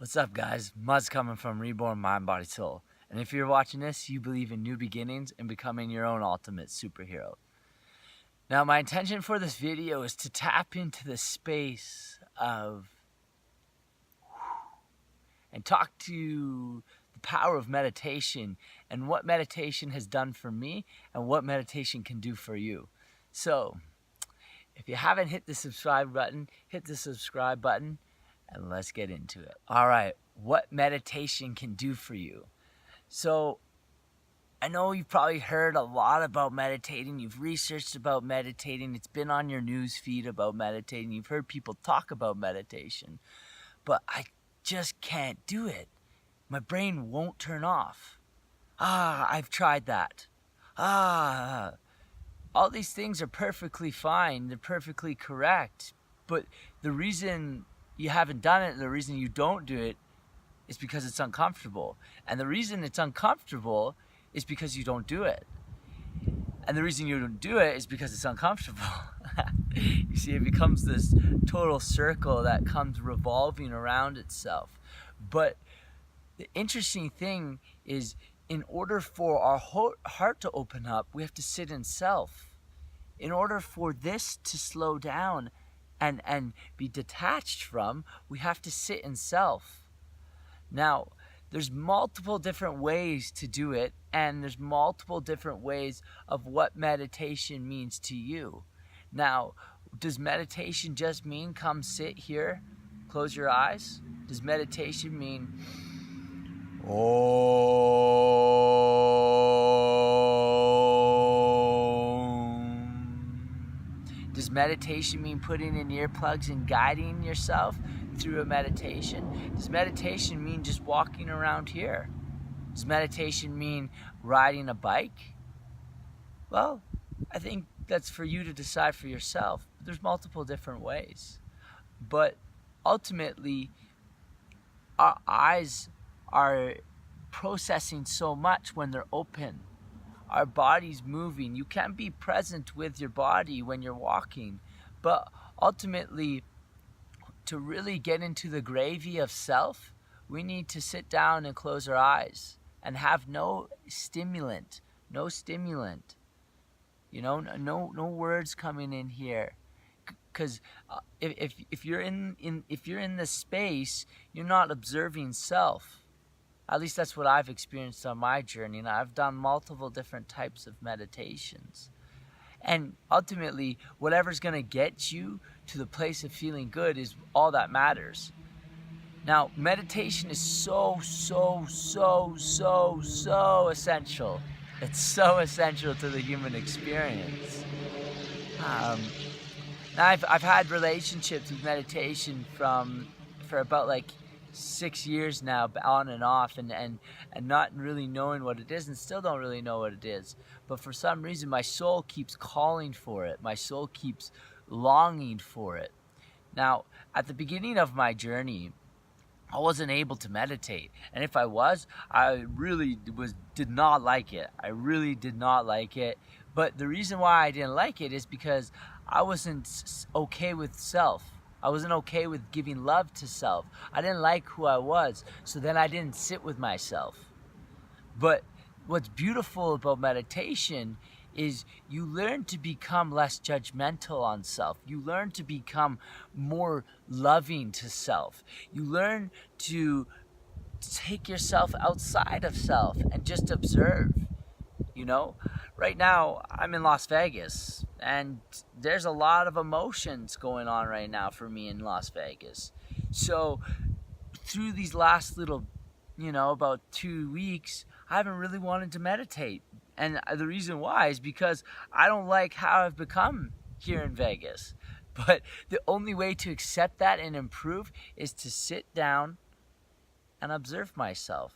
What's up, guys? Muzz coming from Reborn Mind, Body, Soul. And if you're watching this, you believe in new beginnings and becoming your own ultimate superhero. Now, my intention for this video is to tap into the space of and talk to the power of meditation and what meditation has done for me and what meditation can do for you. So, if you haven't hit the subscribe button, hit the subscribe button. And let's get into it. All right, what meditation can do for you. So, I know you've probably heard a lot about meditating. You've researched about meditating. It's been on your news feed about meditating. You've heard people talk about meditation. But I just can't do it. My brain won't turn off. I've tried that. All these things are perfectly fine. They're perfectly correct. But the reason you haven't done it, and the reason you don't do it is because it's uncomfortable. And the reason it's uncomfortable is because you don't do it. And the reason you don't do it is because it's uncomfortable. You see, it becomes this total circle that comes revolving around itself. But the interesting thing is, in order for our heart to open up, we have to sit in self. In order for this to slow down and be detached from, we have to sit in self. Now, there's multiple different ways to do it, and there's multiple different ways of what meditation means to you. Now, does meditation just mean come sit here, close your eyes? Does meditation mean, Does meditation mean putting in earplugs and guiding yourself through a meditation? Does meditation mean just walking around here? Does meditation mean riding a bike? Well, I think that's for you to decide for yourself. There's multiple different ways. But ultimately, our eyes are processing so much when they're open. Our body's moving. You can be present with your body when you're walking, but ultimately, to really get into the gravy of self, we need to sit down and close our eyes and have no stimulant. You know, no words coming in here, because if you're in this space, you're not observing self. At least that's what I've experienced on my journey, and I've done multiple different types of meditations. And ultimately, whatever's going to get you to the place of feeling good is all that matters. Now, meditation is so essential. It's so essential to the human experience. Now, I've had relationships with meditation for about like 6 years now, on and off, and not really knowing what it is, and still don't really know what it is. But for some reason, my soul keeps calling for it. My soul keeps longing for it. Now, at the beginning of my journey, I wasn't able to meditate, and if I was, I really did not like it. I really did not like it. But the reason why I didn't like it is because I wasn't okay with self. I wasn't okay with giving love to self. I didn't like who I was, so then I didn't sit with myself. But what's beautiful about meditation is you learn to become less judgmental on self. You learn to become more loving to self. You learn to take yourself outside of self and just observe. You know, right now I'm in Las Vegas, and there's a lot of emotions going on right now for me in Las Vegas. So through these last little, about 2 weeks, I haven't really wanted to meditate. And the reason why is because I don't like how I've become here in Vegas. But the only way to accept that and improve is to sit down and observe myself.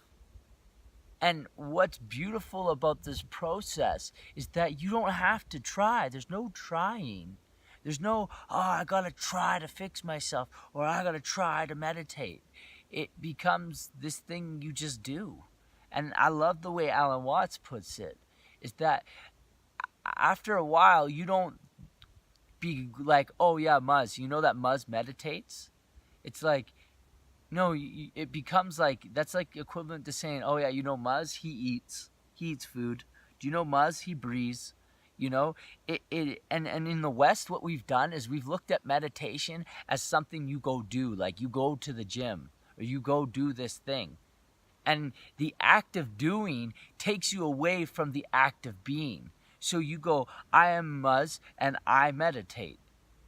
And what's beautiful about this process is that you don't have to try. There's no trying. There's no, I gotta try to fix myself, or I gotta try to meditate. It becomes this thing you just do. And I love the way Alan Watts puts it, is that after a while, you don't be like, oh yeah, Muzz, you know that Muzz meditates? It's like, No, it becomes like, that's like equivalent to saying, oh yeah, you know Muzz, he eats food. Do you know Muzz? He breathes. You know, and in the West, what we've done is we've looked at meditation as something you go do, like you go to the gym or you go do this thing. And the act of doing takes you away from the act of being. So you go, I am Muzz and I meditate.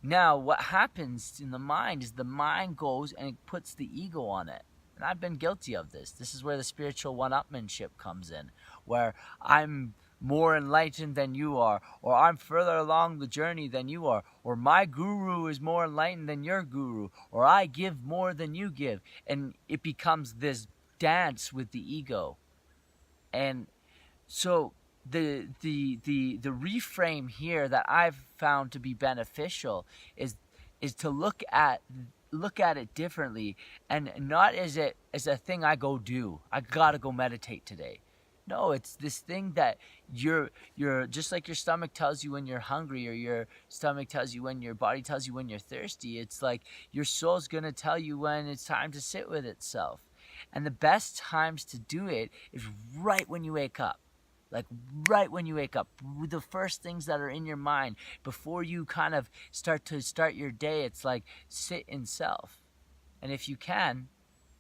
Now, what happens in the mind is the mind goes and it puts the ego on it. And I've been guilty of this. This is where the spiritual one-upmanship comes in, where I'm more enlightened than you are, or I'm further along the journey than you are, or my guru is more enlightened than your guru, or I give more than you give. And it becomes this dance with the ego. And so the reframe here that I've found to be beneficial is to look at it differently, and not as a thing I go do. I gotta go meditate today. No, it's this thing that you're just like your stomach tells you when you're hungry, or your stomach tells you when your body tells you when you're thirsty. It's like your soul's gonna tell you when it's time to sit with itself. And the best times to do it is right when you wake up. Like right when you wake up, the first things that are in your mind before you kind of start your day. It's like sit in self. And if you can,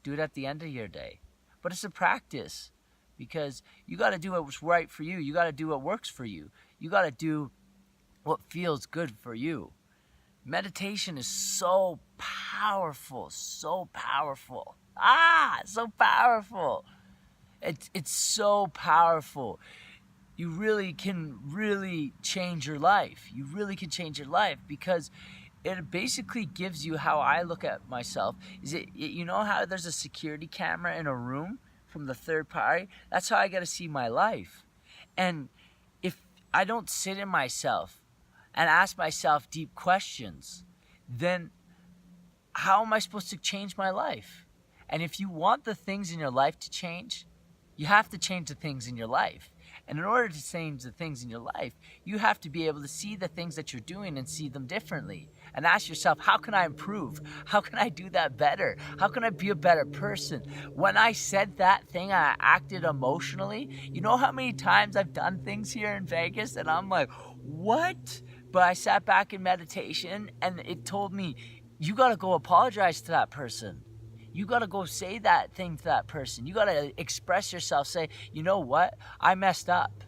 do it at the end of your day. But it's a practice, because you got to do what's right for you. You got to do what works for you. You got to do what feels good for you. Meditation is so powerful, so powerful. So powerful. It's so powerful. You really can change your life. You really can change your life, because it basically gives you how I look at myself. You know how there's a security camera in a room from the third party? That's how I got to see my life. And if I don't sit in myself and ask myself deep questions, then how am I supposed to change my life? And if you want the things in your life to change, you have to change the things in your life. And in order to change the things in your life, you have to be able to see the things that you're doing and see them differently. And ask yourself, how can I improve? How can I do that better? How can I be a better person? When I said that thing, I acted emotionally. You know how many times I've done things here in Vegas and I'm like, what? But I sat back in meditation and it told me, you got to go apologize to that person. You got to go say that thing to that person. You got to express yourself. Say, you know what? I messed up.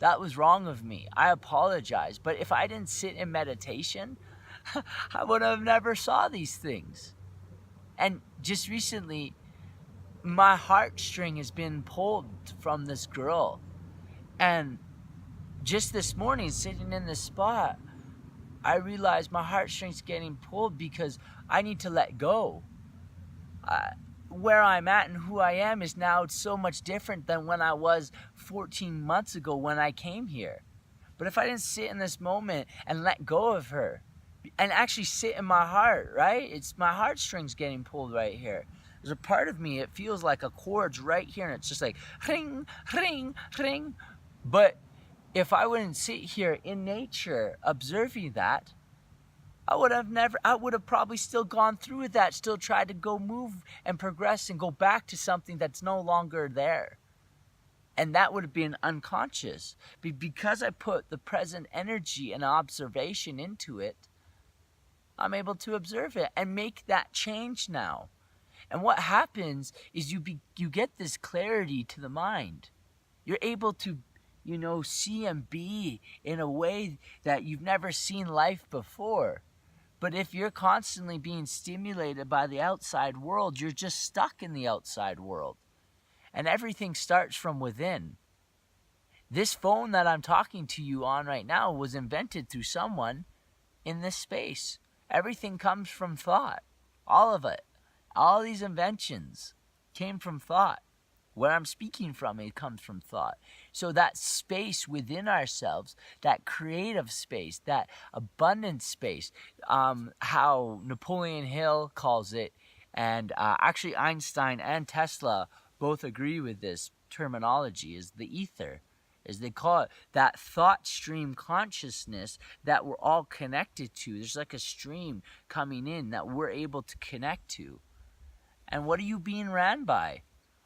That was wrong of me. I apologize. But if I didn't sit in meditation, I would have never saw these things. And just recently, my heartstring has been pulled from this girl. And just this morning, sitting in this spot, I realized my heartstrings getting pulled because I need to let go. Where I'm at and who I am is now so much different than when I was 14 months ago when I came here. But if I didn't sit in this moment and let go of her and actually sit in my heart, right? It's my heartstrings getting pulled right here. There's a part of me, it feels like a chord's right here and it's just like ring, ring, ring. But if I wouldn't sit here in nature observing that, I would have probably still gone through with that, still tried to go move and progress and go back to something that's no longer there. And that would have been unconscious. But because I put the present energy and observation into it, I'm able to observe it and make that change now. And what happens is you get this clarity to the mind. You're able to, see and be in a way that you've never seen life before. But if you're constantly being stimulated by the outside world, you're just stuck in the outside world. And everything starts from within. This phone that I'm talking to you on right now was invented through someone in this space. Everything comes from thought. All of it. All these inventions came from thought. Where I'm speaking from, it comes from thought. So that space within ourselves, that creative space, that abundant space, how Napoleon Hill calls it, and actually Einstein and Tesla both agree with this terminology, is the ether, as they call it, that thought stream consciousness that we're all connected to. There's like a stream coming in that we're able to connect to. And what are you being ran by?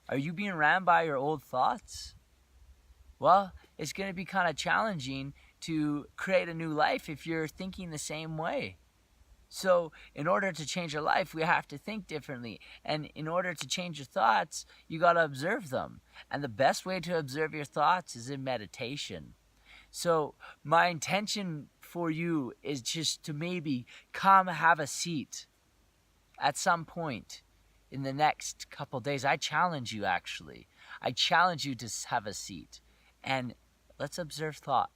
Are you being ran by your old thoughts? Well, it's going to be kind of challenging to create a new life if you're thinking the same way. So in order to change your life, we have to think differently. And in order to change your thoughts, you got to observe them. And the best way to observe your thoughts is in meditation. So my intention for you is just to maybe come have a seat at some point in the next couple days. I challenge you, actually. I challenge you to have a seat and let's observe thought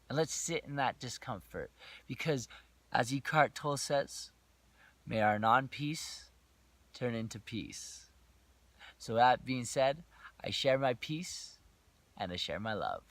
and let's sit in that discomfort, because as Eckhart Tolle says, may our non-peace turn into peace. So that being said, I share my peace and I share my love.